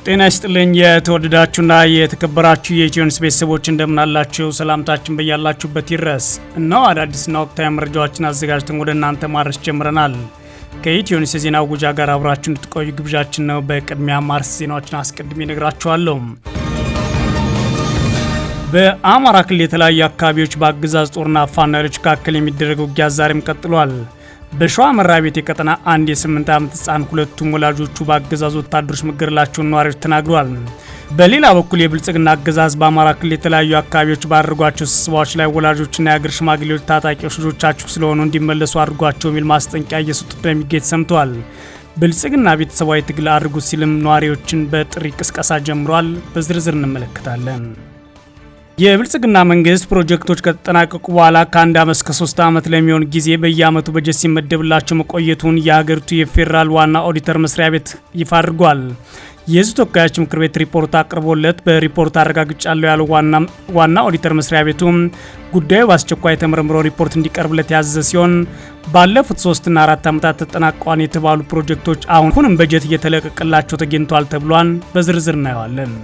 ጤና ይስጥልኝ የተወደዳችሁና የተከበራችሁ የኢትዮኒውስ ቤተሰቦች እንደምናላችሁ ሰላምታችን በያላችሁበት ይድረስ። እነሆ አዳዲስና ወቅታዊ መረጃዎችን አዘጋጅተን ወደ እናንተ ማድረስ ጀምረናል። ከኢትዮኒውስ የዜና ውጃ ጋር አብራችሁ እንድትቆዩ ግብዣችን ነው። በቅድሚያ ማርስ ዜናዎችን አስቀድሜ እነግራችኋለሁ። በአማራ ክልል የተለያዩ አካባቢዎች በአገዛዝ ጦርና ፋኖ ኃይሎች መካከል የሚደረገው ውጊያ ዛሬም ቀጥሏል። በሸዋ መራቤቴ ቀጠና አንድ የ8 ዓመት ህፃን ሁለቱም ወላጆቹ በአገዛዝ ወታደሮች መገደላቸውን ነዋሪዎች ተናግረዋል። በሌላ በኩል የብልጽግና አገዛዝ በአማራ ክልል የተለያዩ አካባቢዎች ባደረጓቸው ስብሰባዎች ላይ ወላጆችና የአገር ሽማግሌዎች ታጣቂዎች ልጆቻችሁ ስለሆኑ እንዲመለሱ አድርጓቸው የሚል ማስጠንቀቂያ እየሰጡ እንደሚገኝ ሰምተዋል። ብልጽግና ቤተሰባዊ ትግል አድርጉ ሲልም ነዋሪዎችን በጥሪ ቅስቀሳ ጀምሯል። በዝርዝር እንመለከታለን። የብልጽግና መንግስት ፕሮጀክቶች ከተጠናቀቁ በኋላ ከ1 ዓመት እስከ 3 ዓመት ለሚሆን ጊዜ በየዓመቱ በጀት ሲመደብላቸው መቆየቱን የሀገሪቱ የፌዴራል ዋና ኦዲተር መስሪያ ቤት ይፋ አድርጓል። የህዝብ ተወካዮች ምክር ቤት ሪፖርት አቅርቦለት በሪፖርት አረጋግጫለሁ ያለው ዋና ኦዲተር መስሪያ ቤቱ ጉዳዩ በአስቸኳይ ተመርምሮ ሪፖርት እንዲቀርብለት ያዘዘ ሲሆን ባለፉት 3 እና 4 ዓመታት ተጠናቀዋል የተባሉ ፕሮጀክቶች አሁንም በጀት እየተለቀቀላቸው ተገኝቷል ተብሏል። በዝርዝር እናየዋለን።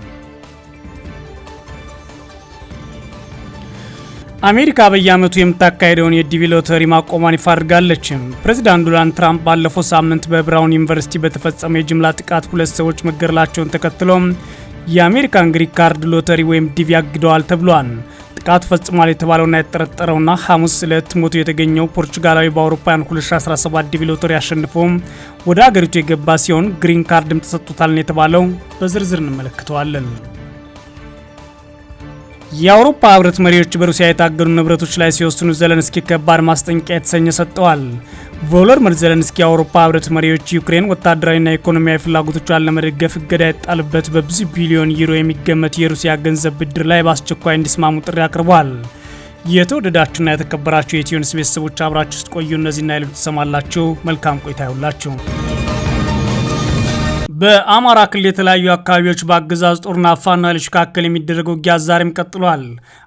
አሜሪካ በየዓመቱ የምታካሄደውን የዲቪ ሎተሪ ማቆሟን ይፋ አድርጋለች። ፕሬዚዳንት ዶናልድ ትራምፕ ባለፈው ሳምንት በብራውን ዩኒቨርሲቲ በተፈጸመ የጅምላ ጥቃት 2 ሰዎች መገደላቸውን ተከትሎ የአሜሪካን ግሪን ካርድ ሎተሪ ወይም ዲቪ አግደዋል ተብሏል። ጥቃቱ ፈጽሟል የተባለውና የተጠረጠረውና ሐሙስ ዕለት ሞቶ የተገኘው ፖርቹጋላዊ በአውሮፓውያን 2017 ዲቪ ሎተሪ አሸንፎ ወደ አገሪቱ የገባ ሲሆን ግሪን ካርድም ተሰጥቶታል የተባለው በዝርዝር እንመለከተዋለን። የአውሮፓ ህብረት መሪዎች በሩሲያ የታገዱ ንብረቶች ላይ ሲወስኑ ዘለንስኪ ከባድ ማስጠንቀቂያ የተሰኘ ሰጥተዋል። ቮሎዲሚር ዘለንስኪ የአውሮፓ ህብረት መሪዎች ዩክሬን ወታደራዊና ኢኮኖሚያዊ ፍላጎቶቿን ለመደገፍ እገዳ የጣሉበት በብዙ ቢሊዮን ዩሮ የሚገመት የሩሲያ ገንዘብ ብድር ላይ በአስቸኳይ እንዲስማሙ ጥሪ አቅርበዋል። የተወደዳችሁና የተከበራችሁ የኢትዮኒውስ ቤተሰቦች አብራችሁ ውስጥ ቆዩ። እነዚህና ሌሎች ትሰማላችሁ። መልካም ቆይታ ይሁንላችሁ። በአማራ ክልል የተለያዩ አካባቢዎች በአገዛዝ ጦርና ፋኖ ኃይሎች መካከል የሚደረገው ውጊያ ዛሬም ቀጥሏል።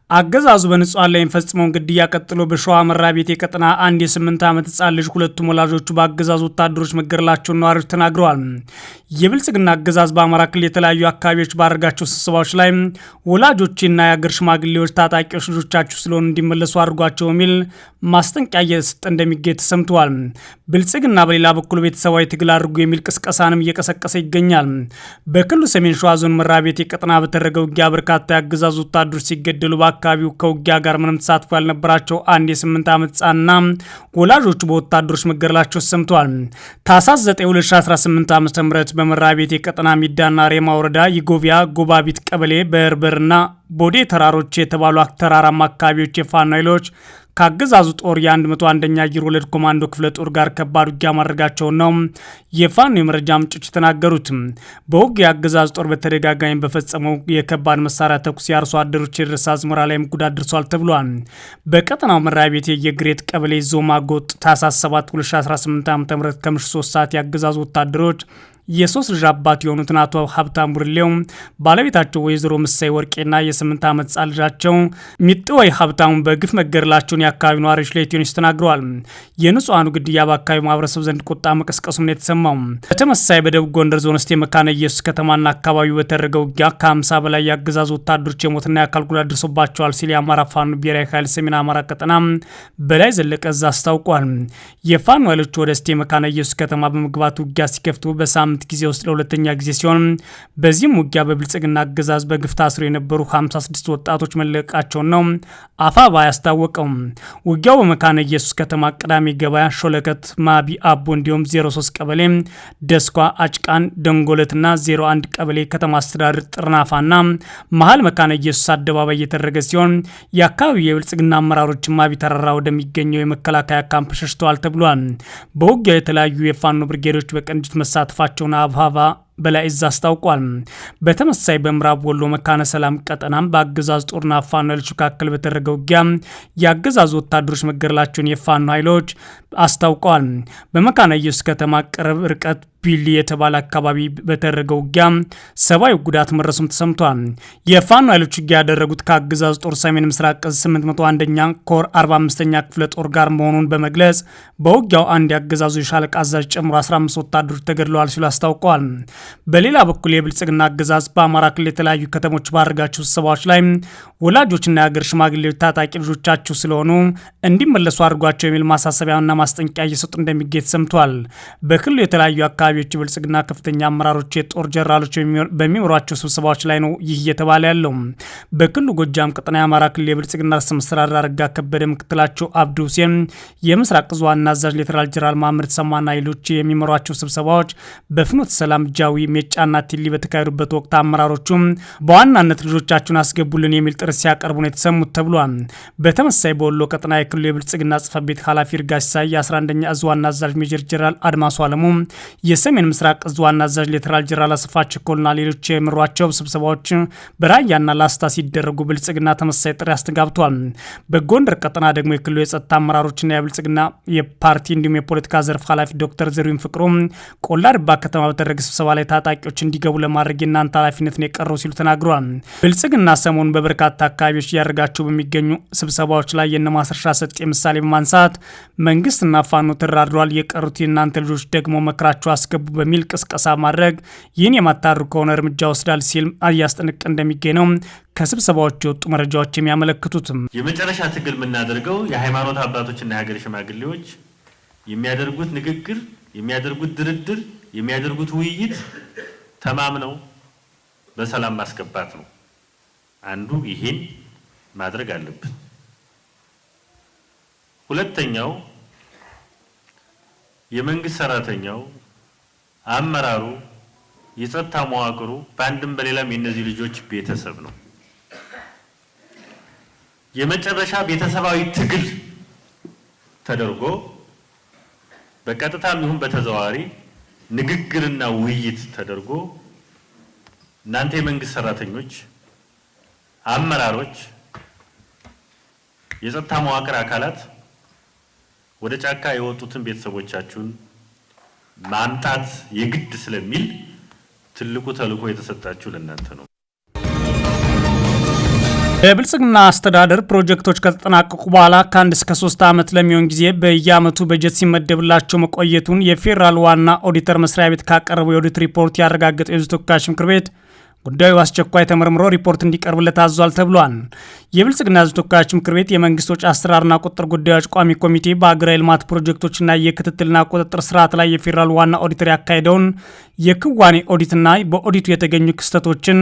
አገዛዙ በንጹሃን ላይ የሚፈጽመውን ግድያ ቀጥሎ በሸዋ መራቤቴ ቀጠና አንድ የ8 ዓመት ህፃን ልጅ ሁለቱም ወላጆቹ በአገዛዙ ወታደሮች መገደላቸውን ነዋሪዎች ተናግረዋል። የብልጽግና አገዛዝ በአማራ ክልል የተለያዩ አካባቢዎች ባደረጋቸው ስብሰባዎች ላይ ወላጆችና የአገር ሽማግሌዎች ታጣቂዎች ልጆቻችሁ ስለሆኑ እንዲመለሱ አድርጓቸው የሚል ማስጠንቀቂያ እየሰጠ እንደሚገኝ ተሰምተዋል። ብልጽግና በሌላ በኩል ቤተሰባዊ ትግል አድርጉ የሚል ቅስቀሳንም እየቀሰቀሰ ይገኛል። በክልሉ ሰሜን ሸዋ ዞን መራቤቴ ቀጠና በተደረገ ውጊያ በርካታ የአገዛዙ ወታደሮች ሲገደሉ አካባቢው ከውጊያ ጋር ምንም ተሳትፎ ያልነበራቸው አንድ የ8 ዓመት ህፃንና ወላጆቹ በወታደሮች መገደላቸው ሰምተዋል። ታህሳስ 9 2018 ዓ.ም በመራቤቴ ቀጠና ሚዳና ሬማ ወረዳ ይጎቪያ ጎባቢት ቀበሌ በርበርና ቦዴ ተራሮች የተባሉ ተራራማ አካባቢዎች የፋኖ ኃይሎች ከአገዛዙ ጦር የ101ኛ አየር ወለድ ኮማንዶ ክፍለ ጦር ጋር ከባድ ውጊያ ማድረጋቸውን ነው የፋኖ የመረጃ ምንጮች የተናገሩት። በውጊያ የአገዛዙ ጦር በተደጋጋሚ በፈጸመው የከባድ መሳሪያ ተኩስ የአርሶ አደሮች የደረሰ አዝመራ ላይም ጉዳት ደርሷል ተብሏል። በቀጠናው መራቤቴ የግሬት ቀበሌ ዞማ ጎጥ ታህሳስ 7 2018 ዓ.ም ከምሽቱ 3 ሰዓት የአገዛዙ ወታደሮች የ3 ልጅ አባት የሆኑትን አቶ ሀብታም ቡርሌው ባለቤታቸው ወይዘሮ ምሳይ ወርቄና የ8 ዓመት ህፃን ልጃቸው ሚጥወይ ሀብታሙ በግፍ መገደላቸውን የአካባቢው ነዋሪዎች ለኢትዮኒውስ ተናግረዋል። የንጹሃኑ ግድያ በአካባቢው ማህበረሰብ ዘንድ ቁጣ መቀስቀሱም ነው የተሰማው። በተመሳሳይ በደቡብ ጎንደር ዞን እስቴ መካነ ኢየሱስ ከተማና አካባቢው በተደረገው ውጊያ ከ50 በላይ የአገዛዙ ወታደሮች የሞትና የአካል ጉዳት ደርሶባቸዋል ሲል የአማራ ፋኖ ብሔራዊ ኃይል ሰሜን አማራ ቀጠና በላይ ዘለቀ እዝ አስታውቋል። የፋኖ ኃይሎች ወደ እስቴ መካነ ኢየሱስ ከተማ በመግባት ውጊያ ሲከፍቱ በሳምንት ጊዜ ውስጥ ለሁለተኛ ጊዜ ሲሆን በዚህም ውጊያ በብልጽግና አገዛዝ በግፍ ታስረው የነበሩ 56 ወጣቶች መለቀቃቸውን ነው አፋባ ያስታወቀው። ውጊያው በመካነ ኢየሱስ ከተማ ቅዳሜ ገበያ፣ ሾለከት፣ ማቢ አቦ እንዲሁም 03 ቀበሌ ደስኳ፣ አጭቃን፣ ደንጎለትና 01 ቀበሌ ከተማ አስተዳደር ጥርናፋና መሀል መካነ ኢየሱስ አደባባይ እየተደረገ ሲሆን የአካባቢው የብልጽግና አመራሮች ማቢ ተራራ ወደሚገኘው የመከላከያ ካምፕ ሸሽተዋል ተብሏል። በውጊያው የተለያዩ የፋኖ ብርጌዶች በቅንጅት መሳተፋቸው አፋባ በላይ እዝ አስታውቋል። በተመሳሳይ በምዕራብ ወሎ መካነ ሰላም ቀጠናም በአገዛዝ ጦርና ፋኖ ኃይሎች መካከል በተደረገው ውጊያ የአገዛዙ ወታደሮች መገደላቸውን የፋኖ ኃይሎች አስታውቀዋል። በመካነ ኢየሱስ ከተማ ቅርብ ርቀት ቢሊ የተባለ አካባቢ በተደረገው ውጊያ ሰብአዊ ጉዳት መድረሱም ተሰምቷል። የፋኖ ኃይሎች ውጊያ ያደረጉት ከአገዛዙ ጦር ሰሜን ምስራቅ ዕዝ 801ኛ ኮር 45ኛ ክፍለ ጦር ጋር መሆኑን በመግለጽ በውጊያው አንድ የአገዛዙ የሻለቃ አዛዥ ጨምሮ 15 ወታደሮች ተገድለዋል ሲሉ አስታውቀዋል። በሌላ በኩል የብልጽግና አገዛዝ በአማራ ክልል የተለያዩ ከተሞች ባደረጋቸው ስብሰባዎች ላይ ወላጆችና የሀገር ሽማግሌዎች ታጣቂ ልጆቻችሁ ስለሆኑ እንዲመለሱ አድርጓቸው የሚል ማሳሰቢያና ማስጠንቀቂያ እየሰጡ እንደሚገኝ ተሰምቷል። በክልሉ የተለያዩ አካባቢዎች የብልጽግና ከፍተኛ አመራሮች፣ የጦር ጀነራሎች በሚመሯቸው ስብሰባዎች ላይ ነው ይህ እየተባለ ያለው። በክልሉ ጎጃም ቀጠና የአማራ ክልል የብልጽግና ርዕሰ መስተዳድር አረጋ ከበደ፣ ምክትላቸው አብዱ ሁሴን፣ የምስራቅ እዝ ዋና አዛዥ ሌተናል ጄኔራል መሐመድ ተሰማና ሌሎች የሚመሯቸው ስብሰባዎች በፍኖተ ሰላም፣ ጃዊ፣ ሜጫና ቲሊ በተካሄዱበት ወቅት አመራሮቹም በዋናነት ልጆቻችሁን አስገቡልን የሚል ጥሪ ሲያቀርቡ ነው የተሰሙት ተብሏል። በተመሳሳይ በወሎ ቀጠና የክልሉ የብልጽግና ጽሕፈት ቤት ኃላፊ ይርጋ ሲሳይ፣ የ11ኛ እዝ ዋና አዛዥ ሜጀር ጄኔራል አድማሱ አለሙ፣ የሰሜን ምስራቅ እዝ ዋና አዛዥ ሌተናል ጄኔራል አሰፋ ቸኮልና ሌሎች የሚመሯቸው ስብሰባዎች በራያና ላስታ ሲደረጉ ብልጽግና ተመሳሳይ ጥሪ አስተጋብቷል። በጎንደር ቀጠና ደግሞ የክልሉ የጸጥታ አመራሮችና የብልጽግና የፓርቲ እንዲሁም የፖለቲካ ዘርፍ ኃላፊ ዶክተር ዘሪሁን ፍቅሩ ቆላ ድባ ከተማ በተደረገ ስብሰባ ላይ ታጣቂዎች እንዲገቡ ለማድረግ የእናንተ ኃላፊነት ነው የቀረው ሲሉ ተናግረዋል። ብልጽግና ሰሞኑን በበርካታ አካባቢዎች እያደረጋቸው በሚገኙ ስብሰባዎች ላይ የነማስረሻ ሰጤ ምሳሌ በማንሳት መንግስትና ፋኖ ተደራድረዋል፣ የቀሩት የእናንተ ልጆች ደግሞ መክራቸው አስገቡ በሚል ቅስቀሳ ማድረግ ይህን የማታደርጉ ከሆነ እርምጃ ወስዳል ሲል እያስጠነቀቀ እንደሚገኝ ነው ከስብሰባዎች የወጡ መረጃዎች የሚያመለክቱትም። የመጨረሻ ትግል የምናደርገው የሃይማኖት አባቶችና የሀገር ሽማግሌዎች የሚያደርጉት ንግግር፣ የሚያደርጉት ድርድር፣ የሚያደርጉት ውይይት ተማምነው በሰላም ማስገባት ነው። አንዱ ይሄን ማድረግ አለብን። ሁለተኛው የመንግስት ሰራተኛው፣ አመራሩ፣ የጸጥታ መዋቅሩ በአንድም በሌላም የነዚህ ልጆች ቤተሰብ ነው። የመጨረሻ ቤተሰባዊ ትግል ተደርጎ በቀጥታም ይሁን በተዘዋዋሪ ንግግርና ውይይት ተደርጎ እናንተ የመንግስት ሰራተኞች፣ አመራሮች፣ የጸጥታ መዋቅር አካላት ወደ ጫካ የወጡትን ቤተሰቦቻችሁን ማምጣት የግድ ስለሚል ትልቁ ተልዕኮ የተሰጣችሁ ለእናንተ ነው። የብልጽግና አስተዳደር ፕሮጀክቶች ከተጠናቀቁ በኋላ ከ1 እስከ 3 ዓመት ለሚሆን ጊዜ በየዓመቱ በጀት ሲመደብላቸው መቆየቱን የፌዴራል ዋና ኦዲተር መስሪያ ቤት ካቀረበው የኦዲት ሪፖርት ያረጋገጠው የሕዝብ ተወካዮች ምክር ቤት ጉዳዩ አስቸኳይ ተመርምሮ ሪፖርት እንዲቀርብለት አዟል ተብሏል። የብልጽግና ሕዝብ ተወካዮች ምክር ቤት የመንግስት ወጪ አሰራርና ቁጥጥር ጉዳዮች ቋሚ ኮሚቴ በአገራዊ ልማት ፕሮጀክቶችና የክትትልና ቁጥጥር ስርዓት ላይ የፌዴራል ዋና ኦዲተር ያካሄደውን የክዋኔ ኦዲትና በኦዲቱ የተገኙ ክስተቶችን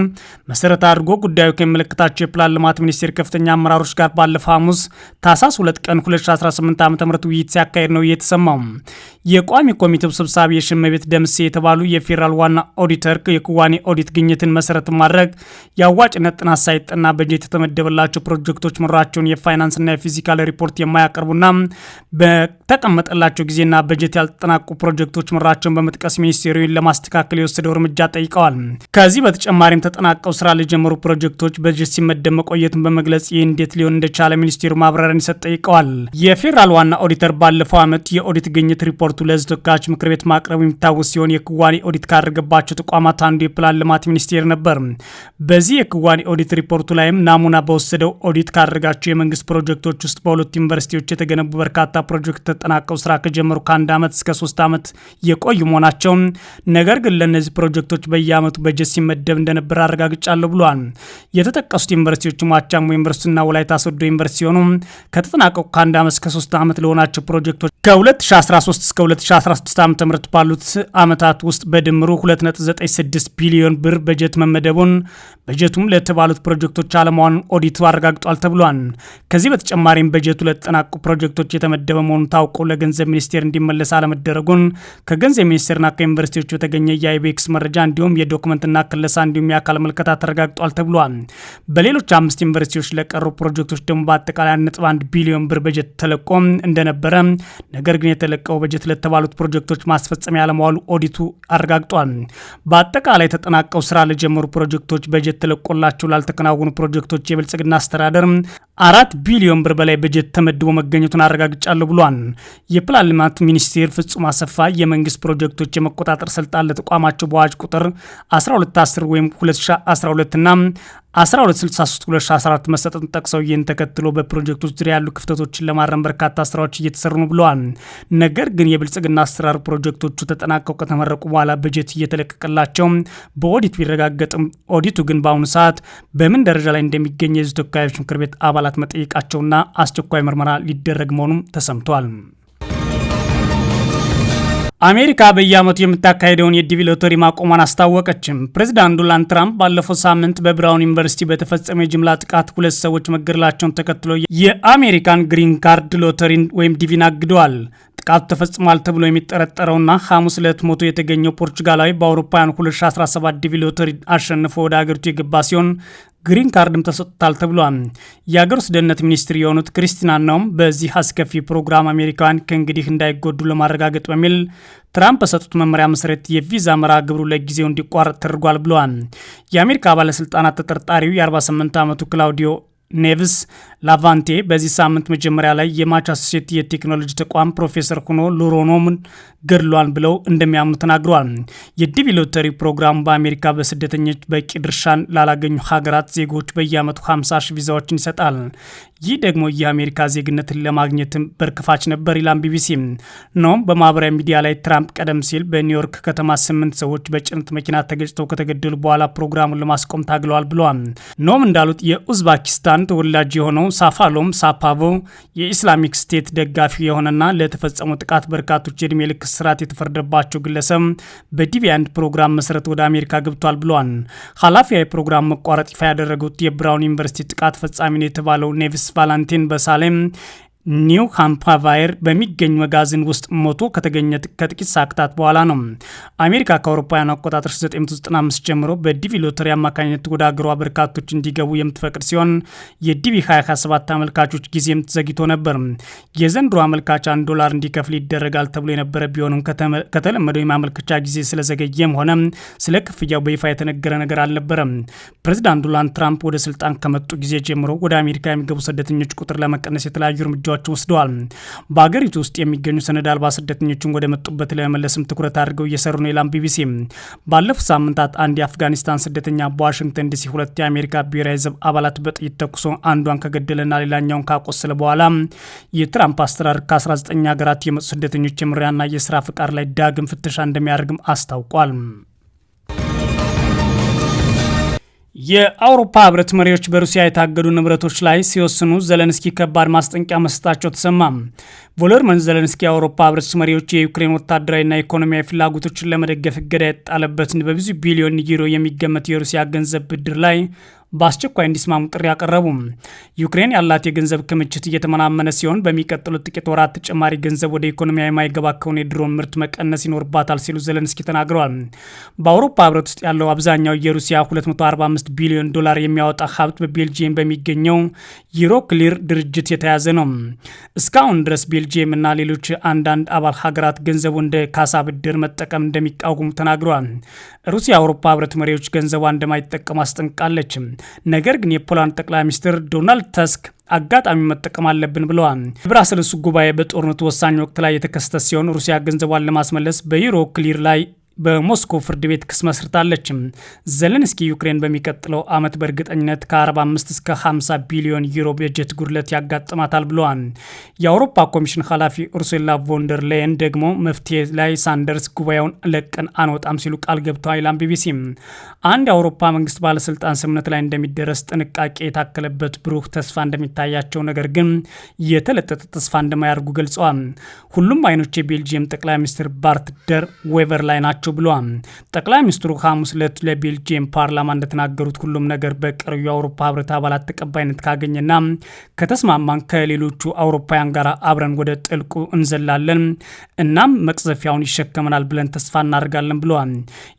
መሰረት አድርጎ ጉዳዩ ከሚመለከታቸው የፕላን ልማት ሚኒስቴር ከፍተኛ አመራሮች ጋር ባለፈው ሐሙስ ታህሳስ 2 ቀን 2018 ዓ.ም ውይይት ሲያካሄድ ነው የተሰማው። የቋሚ ኮሚቴው ሰብሳቢ የሽመቤት ደምሴ የተባሉ የፌዴራል ዋና ኦዲተር የክዋኔ ኦዲት ግኝትን መሰረት ማድረግ የአዋጭነት ጥናት ሳይጠና በጀት የተመደበላቸው ፕሮጀክቶች መራቸውን የፋይናንስና የፊዚካል ሪፖርት የማያቀርቡና በተቀመጠላቸው ጊዜና በጀት ያልተጠናቁ ፕሮጀክቶች መራቸውን በመጥቀስ ሚኒስቴሩን ለማስተካከል የወሰደው እርምጃ ጠይቀዋል። ከዚህ በተጨማሪም ተጠናቀው ስራ ለጀመሩ ፕሮጀክቶች በጀት ሲመደብ መቆየቱን በመግለጽ ይህ እንዴት ሊሆን እንደቻለ ሚኒስቴሩ ማብራሪያ እንዲሰጥ ጠይቀዋል። የፌዴራል ዋና ኦዲተር ባለፈው ዓመት የኦዲት ግኝት ሪፖርቱ ለሕዝብ ተወካዮች ምክር ቤት ማቅረቡ የሚታወስ ሲሆን የክዋኔ ኦዲት ካደረገባቸው ተቋማት አንዱ የፕላን ልማት ሚኒስቴር ነበር። በዚህ የክዋኔ ኦዲት ሪፖርቱ ላይም ናሙና በወሰደው ኦዲት ካደረጋቸው የመንግስት ፕሮጀክቶች ውስጥ በሁለቱ ዩኒቨርሲቲዎች የተገነቡ በርካታ ፕሮጀክት ተጠናቀው ስራ ከጀመሩ ከ1 ዓመት እስከ 3 ዓመት የቆዩ መሆናቸው፣ ነገር ግን ለእነዚህ ፕሮጀክቶች በየዓመቱ በጀት ሲመደብ እንደነበር አረጋግጫለሁ ብሏል። የተጠቀሱት ዩኒቨርሲቲዎች ዋቻሞ ዩኒቨርሲቲና ወላይታ ሶዶ ዩኒቨርሲቲ ሲሆኑ ከተጠናቀቁ ከ1 ዓመት እስከ 3 ዓመት ለሆናቸው ፕሮጀክቶች ከ2013 እስከ 2016 ዓ.ም ባሉት ዓመታት ውስጥ በድምሩ 2.96 ቢሊዮን ብር በጀት መመደቡን በጀቱም ለተባሉት ፕሮጀክቶች አለማዋን ኦዲቱ አረጋግጧል ተብሏል። ከዚህ በተጨማሪም በጀቱ ለተጠናቁ ፕሮጀክቶች የተመደበ መሆኑን ታውቆ ለገንዘብ ሚኒስቴር እንዲመለስ አለመደረጉን ከገንዘብ ሚኒስቴርና ከዩኒቨርሲቲዎች በተገኘ የአይቤክስ መረጃ እንዲሁም የዶክመንትና ክለሳ እንዲሁም የአካል መልከታ ተረጋግጧል ተብሏል። በሌሎች 5 ዩኒቨርሲቲዎች ለቀሩ ፕሮጀክቶች ደግሞ በአጠቃላይ 1.1 ቢሊዮን ብር በጀት ተለቆ እንደነበረ፣ ነገር ግን የተለቀው በጀት ለተባሉት ፕሮጀክቶች ማስፈጸሚያ ያለመዋሉ ኦዲቱ አረጋግጧል። በአጠቃላይ ተጠናቀው ስራ ለጀመሩ ፕሮጀክቶች በጀት ተለቆላቸው ላልተከናወኑ ፕሮጀክቶች የብልጽግና አስተዳደር 4 ቢሊዮን ብር በላይ በጀት ተመድቦ መገኘቱን አረጋግጫለሁ ብሏል። የፕላን ልማት ሚኒስቴር ፍጹም አሰፋ የመንግስት ፕሮጀክቶች የመቆጣጠር ስልጣን ለተቋማቸው በአዋጅ ቁጥር 1210 ወይም 2012 እና 1263/2014 መሰጠቱን ጠቅሰው ይህን ተከትሎ በፕሮጀክቶች ዙሪያ ያሉ ክፍተቶችን ለማረም በርካታ ስራዎች እየተሰሩ ነው ብለዋል። ነገር ግን የብልጽግና አሰራር ፕሮጀክቶቹ ተጠናቀው ከተመረቁ በኋላ በጀት እየተለቀቀላቸው በኦዲት ቢረጋገጥም ኦዲቱ ግን በአሁኑ ሰዓት በምን ደረጃ ላይ እንደሚገኝ የህዝብ ተወካዮች ምክር ቤት አባላት መጠየቃቸውና አስቸኳይ ምርመራ ሊደረግ መሆኑም ተሰምቷል። አሜሪካ በየዓመቱ የምታካሄደውን የዲቪ ሎተሪ ማቆሟን አስታወቀችም። ፕሬዚዳንት ዶናልድ ትራምፕ ባለፈው ሳምንት በብራውን ዩኒቨርሲቲ በተፈጸመ የጅምላ ጥቃት 2 ሰዎች መገደላቸውን ተከትሎ የአሜሪካን ግሪን ካርድ ሎተሪን ወይም ዲቪን አግደዋል። ጥቃቱ ተፈጽሟል ተብሎ የሚጠረጠረውና ሐሙስ ዕለት ሞቶ የተገኘው ፖርቹጋላዊ በአውሮፓውያን 2017 ዲቪ ሎተሪ አሸንፎ ወደ ሀገሪቱ የገባ ሲሆን ግሪን ካርድም ተሰጥቷል ተብሏል። የአገር ውስጥ ደህንነት ሚኒስትር የሆኑት ክሪስቲና ናውም በዚህ አስከፊ ፕሮግራም አሜሪካውያን ከእንግዲህ እንዳይጎዱ ለማረጋገጥ በሚል ትራምፕ በሰጡት መመሪያ መሰረት የቪዛ መርሃ ግብሩ ለጊዜው እንዲቋረጥ ተደርጓል ብለዋል። የአሜሪካ ባለስልጣናት ተጠርጣሪው የ48 ዓመቱ ክላውዲዮ ኔቭስ ላቫንቴ በዚህ ሳምንት መጀመሪያ ላይ የማሳቹሴት የቴክኖሎጂ ተቋም ፕሮፌሰር ሆኖ ሉሮኖምን ገድሏል ብለው እንደሚያምኑ ተናግረዋል። የዲቪ ሎተሪ ፕሮግራሙ በአሜሪካ በስደተኞች በቂ ድርሻን ላላገኙ ሀገራት ዜጎች በየዓመቱ 50 ሺህ ቪዛዎችን ይሰጣል። ይህ ደግሞ የአሜሪካ ዜግነትን ለማግኘትም በርክፋች ነበር ይላል ቢቢሲ። ኖም በማህበራዊ ሚዲያ ላይ ትራምፕ ቀደም ሲል በኒውዮርክ ከተማ 8 ሰዎች በጭነት መኪና ተገጭተው ከተገደሉ በኋላ ፕሮግራሙን ለማስቆም ታግለዋል ብለዋል። ኖም እንዳሉት የኡዝባኪስታን ተወላጅ የሆነው ሳፋሎም ሳፓቮ የኢስላሚክ ስቴት ደጋፊ የሆነና ለተፈጸመው ጥቃት በርካቶች የዕድሜ ልክ እስራት የተፈረደባቸው ግለሰብ በዲቪ አንድ ፕሮግራም መሰረት ወደ አሜሪካ ገብቷል ብለዋል። ኃላፊያ የፕሮግራም መቋረጥ ይፋ ያደረጉት የብራውን ዩኒቨርሲቲ ጥቃት ፈጻሚ ነው የተባለው ኔቭስ ቫላንቲን በሳሌም ኒው ሃምፓቫየር በሚገኝ መጋዘን ውስጥ ሞቶ ከተገኘ ከጥቂት ሰዓታት በኋላ ነው። አሜሪካ ከአውሮፓውያን አቆጣጠር 1995 ጀምሮ በዲቪ ሎተሪ አማካኝነት ወደ ሀገሯ በርካቶች እንዲገቡ የምትፈቅድ ሲሆን የዲቪ 2027 አመልካቾች ጊዜም ዘግይቶ ነበር። የዘንድሮ አመልካች $1 እንዲከፍል ይደረጋል ተብሎ የነበረ ቢሆንም ከተለመደው የማመልከቻ ጊዜ ስለዘገየም ሆነ ስለ ክፍያው በይፋ የተነገረ ነገር አልነበረም። ፕሬዚዳንት ዶናልድ ትራምፕ ወደ ስልጣን ከመጡ ጊዜ ጀምሮ ወደ አሜሪካ የሚገቡ ስደተኞች ቁጥር ለመቀነስ የተለያዩ እርምጃ ወስደዋል። በአገሪቱ ውስጥ የሚገኙ ሰነድ አልባ ስደተኞችን ወደ መጡበት ለመመለስም ትኩረት አድርገው እየሰሩ ነው ይላል ቢቢሲ። ባለፉት ሳምንታት አንድ የአፍጋኒስታን ስደተኛ በዋሽንግተን ዲሲ 2 የአሜሪካ ብሔራዊ ዘብ አባላት በጥይት ተኩሶ አንዷን ከገደለና ሌላኛውን ካቆሰለ በኋላ የትራምፕ አስተዳደር ከ19 ሀገራት የመጡ ስደተኞች የመኖሪያና የስራ ፍቃድ ላይ ዳግም ፍተሻ እንደሚያደርግም አስታውቋል። የአውሮፓ ህብረት መሪዎች በሩሲያ የታገዱ ንብረቶች ላይ ሲወስኑ ዘለንስኪ ከባድ ማስጠንቀቂያ መስጠታቸው ተሰማ። ቮሎዲሚር ዘለንስኪ የአውሮፓ ህብረት መሪዎች የዩክሬን ወታደራዊና ኢኮኖሚያዊ ፍላጎቶችን ለመደገፍ እገዳ የጣለበትን በብዙ ቢሊዮን ዩሮ የሚገመት የሩሲያ ገንዘብ ብድር ላይ በአስቸኳይ እንዲስማሙ ጥሪ ያቀረቡ። ዩክሬን ያላት የገንዘብ ክምችት እየተመናመነ ሲሆን በሚቀጥሉት ጥቂት ወራት ተጨማሪ ገንዘብ ወደ ኢኮኖሚያ የማይገባ ከሆነ የድሮን ምርት መቀነስ ይኖርባታል ሲሉ ዘለንስኪ ተናግረዋል። በአውሮፓ ህብረት ውስጥ ያለው አብዛኛው የሩሲያ $245 ቢሊዮን የሚያወጣ ሀብት በቤልጂየም በሚገኘው ዩሮክሊር ድርጅት የተያዘ ነው። እስካሁን ድረስ ቤልጂየም እና ሌሎች አንዳንድ አባል ሀገራት ገንዘቡ እንደ ካሳ ብድር መጠቀም እንደሚቃወሙ ተናግረዋል። ሩሲያ የአውሮፓ ህብረት መሪዎች ገንዘቧ እንደማይጠቀሙ አስጠንቅቃለች። ነገር ግን የፖላንድ ጠቅላይ ሚኒስትር ዶናልድ ተስክ አጋጣሚ መጠቀም አለብን ብለዋል። የብራስልሱ ጉባኤ በጦርነቱ ወሳኝ ወቅት ላይ የተከሰተ ሲሆን ሩሲያ ገንዘቧን ለማስመለስ በዩሮ ክሊር ላይ በሞስኮ ፍርድ ቤት ክስ መስርታለች። ዘለንስኪ ዩክሬን በሚቀጥለው ዓመት በእርግጠኝነት ከ45 እስከ 50 ቢሊዮን ዩሮ በጀት ጉድለት ያጋጥማታል ብለዋል። የአውሮፓ ኮሚሽን ኃላፊ ኡርሱላ ቮንደር ላየን ደግሞ መፍትሄ ላይ ሳንደርስ ጉባኤውን ለቀን አንወጣም ሲሉ ቃል ገብተዋል ይላል ቢቢሲ። አንድ የአውሮፓ መንግስት ባለስልጣን ስምምነት ላይ እንደሚደረስ ጥንቃቄ የታከለበት ብሩህ ተስፋ እንደሚታያቸው፣ ነገር ግን የተለጠጠ ተስፋ እንደማያደርጉ ገልጸዋል። ሁሉም አይኖች የቤልጂየም ጠቅላይ ሚኒስትር ባርት ደር ዌቨር ላይ ናቸው ብለዋል። ጠቅላይ ሚኒስትሩ ሐሙስ ዕለት ለቤልጂየም ፓርላማ እንደተናገሩት ሁሉም ነገር በቀሪው የአውሮፓ ህብረት አባላት ተቀባይነት ካገኘና ከተስማማን ከሌሎቹ አውሮፓውያን ጋር አብረን ወደ ጥልቁ እንዘላለን፣ እናም መቅዘፊያውን ይሸከመናል ብለን ተስፋ እናደርጋለን ብለዋል።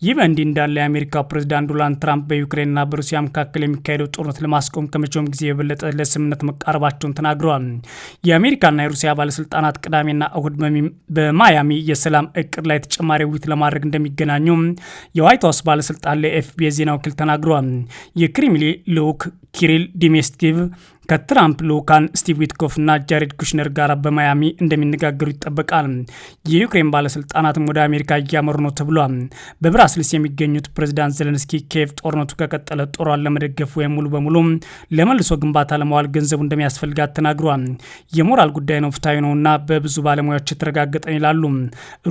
ይህ በእንዲህ እንዳለ የአሜሪካው ፕሬዚዳንት ዶናልድ ትራምፕ በዩክሬንና በሩሲያ መካከል የሚካሄደው ጦርነት ለማስቆም ከመቼውም ጊዜ የበለጠ ለስምምነት መቃረባቸውን ተናግረዋል። የአሜሪካና የሩሲያ ባለስልጣናት ቅዳሜና እሁድ በማያሚ የሰላም እቅድ ላይ ተጨማሪ ውይይት ለማድረግ እንደሚገናኙ የዋይት ሀውስ ባለስልጣን ለኤፍቢ የዜና ወኪል ተናግረዋል። የክሬምሊን ልዑክ ኪሪል ዲሜትሪቭ ከትራምፕ ልኡካን ስቲቭ ዊትኮፍና ጃሬድ ኩሽነር ጋር በማያሚ እንደሚነጋገሩ ይጠበቃል። የዩክሬን ባለስልጣናትም ወደ አሜሪካ እያመሩ ነው ተብሏል። በብራስልስ የሚገኙት ፕሬዚዳንት ዘለንስኪ ኪየቭ ጦርነቱ ከቀጠለ ጦሯን ለመደገፍ ወይም ሙሉ በሙሉ ለመልሶ ግንባታ ለማዋል ገንዘቡ እንደሚያስፈልጋት ተናግሯል። የሞራል ጉዳይ ነው፣ ፍትሐዊ ነውና በብዙ ባለሙያዎች የተረጋገጠ ይላሉ።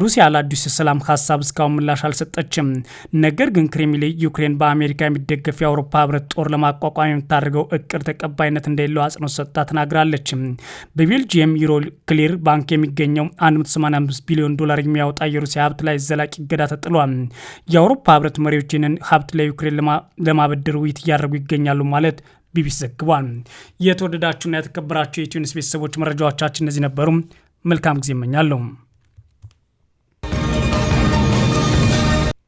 ሩሲያ ለአዲሱ የሰላም ሀሳብ እስካሁን ምላሽ አልሰጠችም። ነገር ግን ክሬምሊን ዩክሬን በአሜሪካ የሚደገፍ የአውሮፓ ህብረት ጦር ለማቋቋም የምታደርገው እቅድ ተቀባይነት እንደሌለው አጽንኦት ሰጥታ ተናግራለች። በቤልጂየም ዩሮ ክሊር ባንክ የሚገኘው 185 ቢሊዮን ዶላር የሚያወጣ የሩሲያ ሀብት ላይ ዘላቂ እገዳ ተጥሏል። የአውሮፓ ህብረት መሪዎች ይህንን ሀብት ለዩክሬን ለማበደር ውይይት እያደረጉ ይገኛሉ ማለት ቢቢሲ ዘግቧል። የተወደዳችሁና የተከበራችሁ የኢትዮ ኒውስ ቤተሰቦች መረጃዎቻችን እነዚህ ነበሩ። መልካም ጊዜ እመኛለሁ።